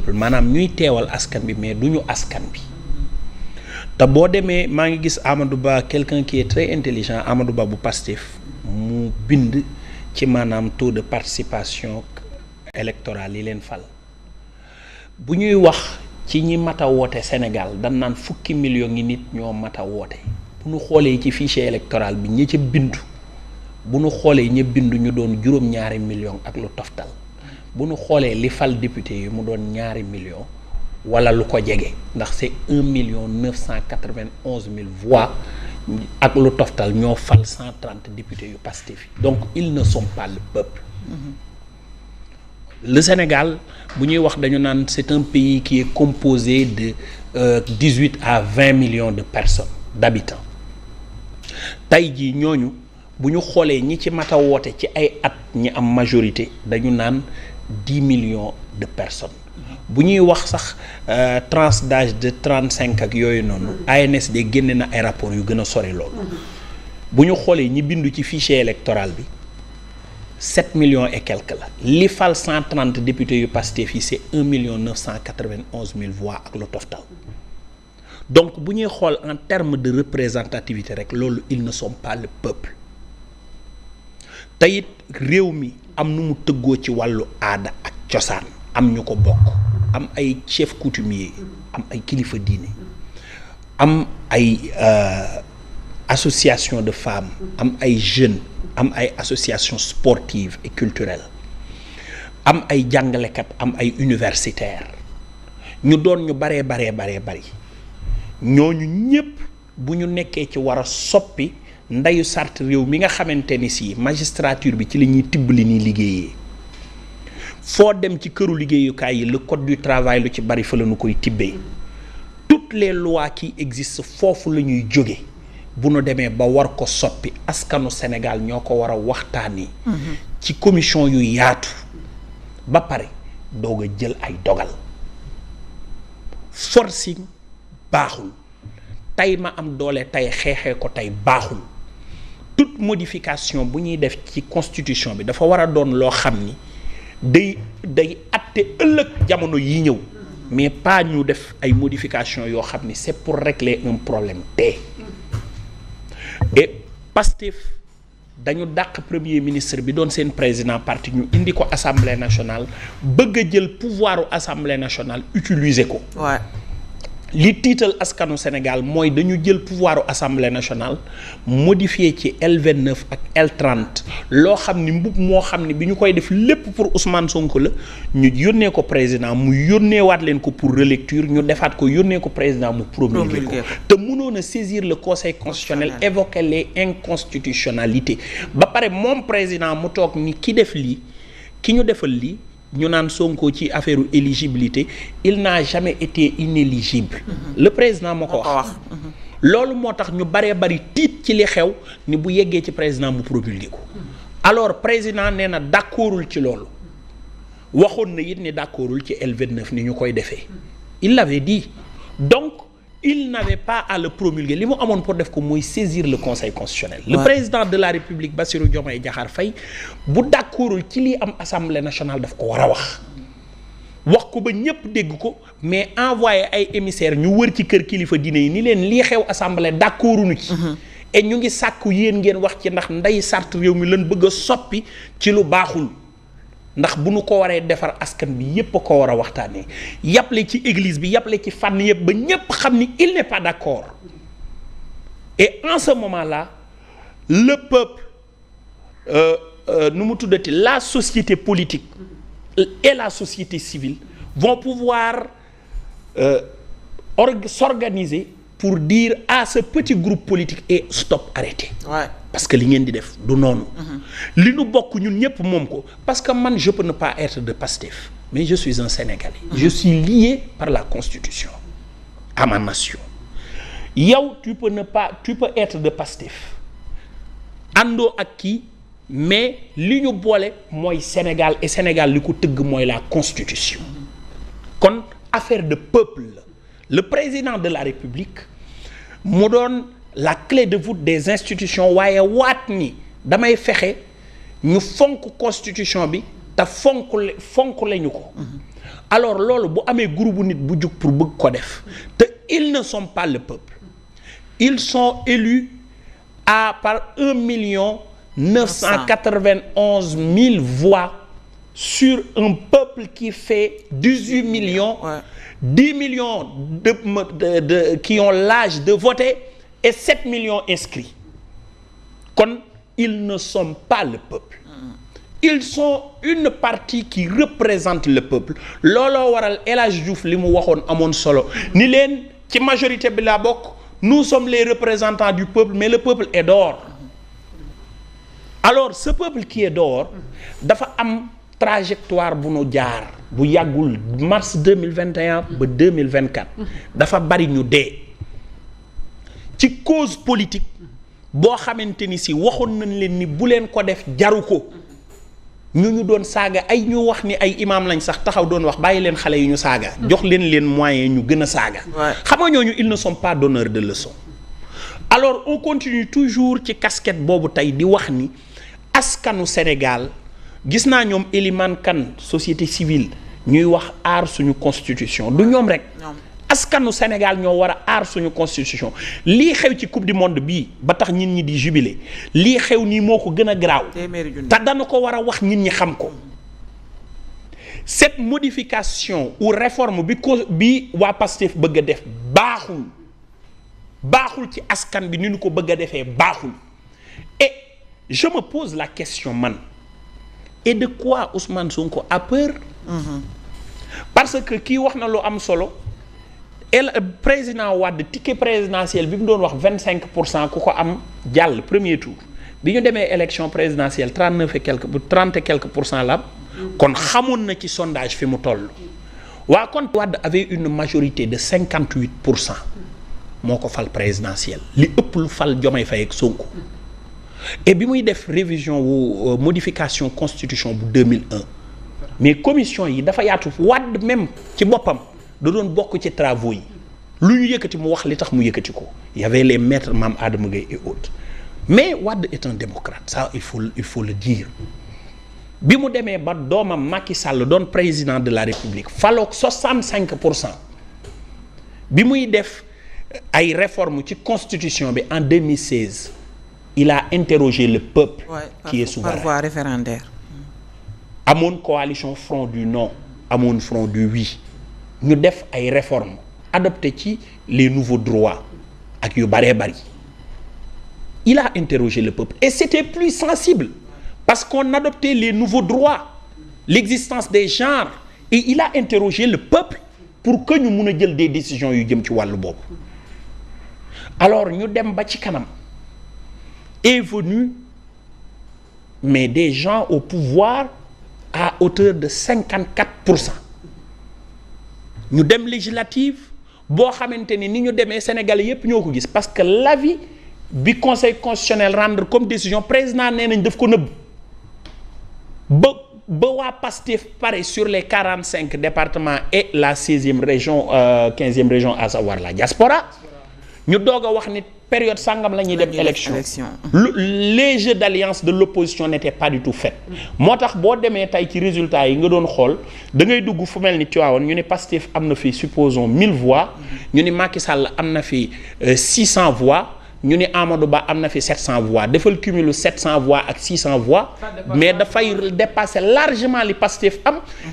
peuple maanaam ñuy teewal askan bi mais duñu askan bi te boo demee maa ngi gis Amadou Ba quelqu'un qui est très intelligent Amadou Ba bu Pastef mu bind ci maanaam taux de participation électorale yi leen fal bu ñuy wax ci ñi mat a woote Sénégal dañ naan 10 millions ngi nit ñoo mat a woote bu ñu xoolee ci fichier électoral bi ñi ca bindu bu ñu xoolee ña bindu ñu doon juróom-ñaari millions ak lu toftal bu ñu xoolee li fal député yi mu doon 2 millions wala lu ko jege ndax c'est 1,991,000 voix ak lu toftal ñoo fal 130 députés yu Pastef donc ils ne sont pas le peuple. Le Sénégal bu ñuy wax dañu naan c'est un pays qui est composé de 18 à 20 millions de personnes d'habitants tey jii ñooñu bu ñu xoolee ñi ci mat a woote ci ay at ñi am majorité dañu naan 10 millions de personnes bu ñuy wax sax tranche d'âge de 35 ak yooyu noonu ANSD génne na ay rapports yu gën a sori loolu bu ñu xoolee ñi bindu ci fichier électoral bi 7 millions et quelques la li fal 130 députés yu Pastef yi c'est 1,991,000 voix ak lu toftal donc bu ñuy xool en termes de représentativité rek loolu ils ne sont pas le peuple te it réew mi am nu mu tëggoo ci wàllu aada ak cosaan am ñu ko bokk am ay chef coutumier am ay kilifa diine am ay association de femmes am ay jeunes am ay association sportive et culturelle am ay jàngalekat am ay universitaires ñu doon ñu baree bari ñooñu ñépp bu ñu nekkee ci war a soppi ndeyu sart réew mi nga xamante ni si magistrature bi ci la ñuy tibb li ñuy liggéeyee foo dem ci këru liggéeyukaay yi le code du travail lu ci bari fa la ñu koy tibbee toutes les lois qui existent foofu la ñuy jóge bu nu demee ba war ko soppi askanu Sénégal ñoo ko war a waxtaanee. ci commission yu yaatu ba pare doog a jël ay dogal forcing baaxul tey ma am doole tey xeexee ko tey baaxul toute modification bu ñuy def ci constitution bi dafa war a doon loo xam ni day atte ëllëg jamono yi ñëw mais pas ñu def ay modification yoo xam ni c'est pour régler un problème et Pastef dañu dàq premier ministre bi doon seen président parti ñu indi ko assemblée nationale bëgg a jël pouvoiru assemblée nationale utiliser ko. Ouais. li tiital askanu Sénégal mooy dañu jël pouvoiru assemblée nationale modifié ci L29 ak L30 loo xam ni mbub moo xam ni bi ñu koy def lépp pour Ousmane Sonko la ñu yónnee ko président mu yónneewaat leen ko pour relecture ñu defaat ko yónnee ko président mu promulguer ko te mënoon a saisir le conseil constitutionnel évoquer les inconstitutionnalités ba pare moom président mu toog ni ki def lii ki ñu defal lii ñu naan Sonko ci affaire éligibilité il n'a jamais été inéligible. Le président moo ko wax. loolu moo tax ñu bari tiit ci li xew ni bu yeggee ci président mu promulguer ko. alors président nee na d'accordul ci loolu waxoon na it ni d'accordul ci L29 ni ñu koy defee. il l'avait dit donc il n'avait pas à le promulguer li mu amoon pour def ko mooy saisir le conseil constitutionnel. Le président de la République Bassirou Diomaye Diakhar Faye bu d'accordul ci lii am assemblée nationale daf ko war a wax ko ba ñépp dégg ko mais envoyé ay émissaires ñu wër ci kër kilifa diine yi ni leen lii xew assemblée d'accorduñu ci. et ñu ngi sàkku yéen ngeen wax ci ndax nday sart réew mi lan bëgg a soppi ci lu baaxul. ndax bu nu ko waree defar askan bi yépp a ko war a waxtaanee yàppale ci église bi yàppale ci fànn yépp ba ñépp xam ni il n'est pas d'accord et en ce moment-là le peuple nu mu tuddati la société politique et la société civile vont pouvoir s'organiser pour dire à ce petit groupe politique et stop, arrêtez. Ouais. Parce que li ngeen di def du noonu. li nu bokk ñun ñëpp moom ko parce que man je peux ne pas être de Pastef mais je suis un Sénégalais. Je suis lié par la Constitution à ma nation. yow tu peux être de Pastef àndoo ak kii mais li ñu boole mooy Sénégal et Sénégal li ko tëgg mooy la Constitution. kon affaire de peuple la. Le président de la République mu doon la clé de voûte des institutions waaye waat ni damay fexe ñu fonk constitution bi te fonk lañu ko. alors loolu bu amee groupe nit bu jug pour bëgg ko def te ils ne sont pas le peuple ils sont élus par 1,991,000 voix sur un peuple qui fait 18 millions, 10 millions qui ont l'âge de voter et 7 millions inscrits. Kon, ils ne sont pas le peuple. Ils sont une partie qui représente le peuple. Lolo waral El Hadji Diouf li mu waxoon amoon solo ni leen ci majorité bi la bokk nous sommes les représentants du peuple mais le peuple est dehors. Alors ce peuple qui est dehors dafa am trajectoire bu nu jaar bu yàggul mars 2021 ba 2024 dafa bari ñu dee ci cause politique boo xamante ni si waxoon nañ leen ni bu leen ko def jaru ko ñu doon saaga ay ñu wax ni ay imam lañ sax taxaw doon wax bàyyi leen xale yi ñu saaga jox leen moyen ñu gën a saaga xam nga ñooñu ils ne sont pas donneurs de leçons. Alors on continue toujours ci casquette boobu tey di wax ni askanu Sénégal gis naa ñoom Eliman Kane société civile ñuy wax aar suñu constitution du ñoom rek askanu Sénégal ñoo war a aar suñu constitution lii xew ci coupe du monde bii ba tax nit ñi di jubilé lii xew nii moo ko gën a garaaw te dana ko war a wax nit ñi xam ko cette modification ou réforme bi waa Pastef bëgg a def baaxul ci askan bi ni ñu ko bëgg a defee baaxul et je me pose la question man et de quoi Ousmane Sonko a peur parce que kii wax na lu am solo président Wade ticket présidentiel bi mu doon wax 25% ku ko am jàll premier tour bi ñu demee élection présidentielle 30 et quelques pour cent la kon xamoon na ci sondage fi mu toll waa kon Wade avait une majorité de 58% moo ko fal présidentiel li ëpp lu fal Diomaye Faye ak Sonko et bi muy def révision wu modification constitution bu 2001 mais commission yi dafa yaatu Wade même ci boppam da doon bokk ci travaux yi lu ñu yëkkati mu wax li tax mu yëkkati ko il y avait les maîtres Mame Adama Gueye et autres mais Wade est un démocrate ça il faut le dire bi mu demee ba doomam Macky Sall doon président de la République faloog 65% bi muy def ay réformes ci constitution bi en 2016 il a interrogé le peuple qui est souverain par voie référendaire amoon coalition front du non amoon front du oui ñu def ay réformes adopté ci les nouveaux droits ak yu baree bari il a interrogé le peuple et c'était plus sensible parce qu'on adoptait les nouveaux droits l'existence des genres et il a interrogé le peuple pour que ñu mun a jël des décisions yu jëm ci wàllu boobu alors ñu dem ba ci kanam est venu mais des gens au pouvoir à hauteur de 54%. ñu dem législative boo xamante ni ñu demee Sénégalais yépp ñoo ko gis parce que l'avis bi conseil constitutionnel rendre comme décision président nee nañ daf ko nëbb ba waa Pastef pare sur les 45 départements et la 16e région 15e région à savoir la diaspora ñu doog a wax ni période sangam la ñuy dem élection les jeux d'alliance de l'opposition n'étaient pas du tout faits moo tax boo demee tey ci résultats yi nga doon xool da ngay dugg fu mel ni Tivaouane ñu ne Pastef am na fi supposons 1000 voix ñu ni Macky Sall am na fi 600 voix ñu ni Amadou Ba am na fi 700 voix defal cumul 700 voix ak 600 voix mais dafay dépasser largement li Pastef am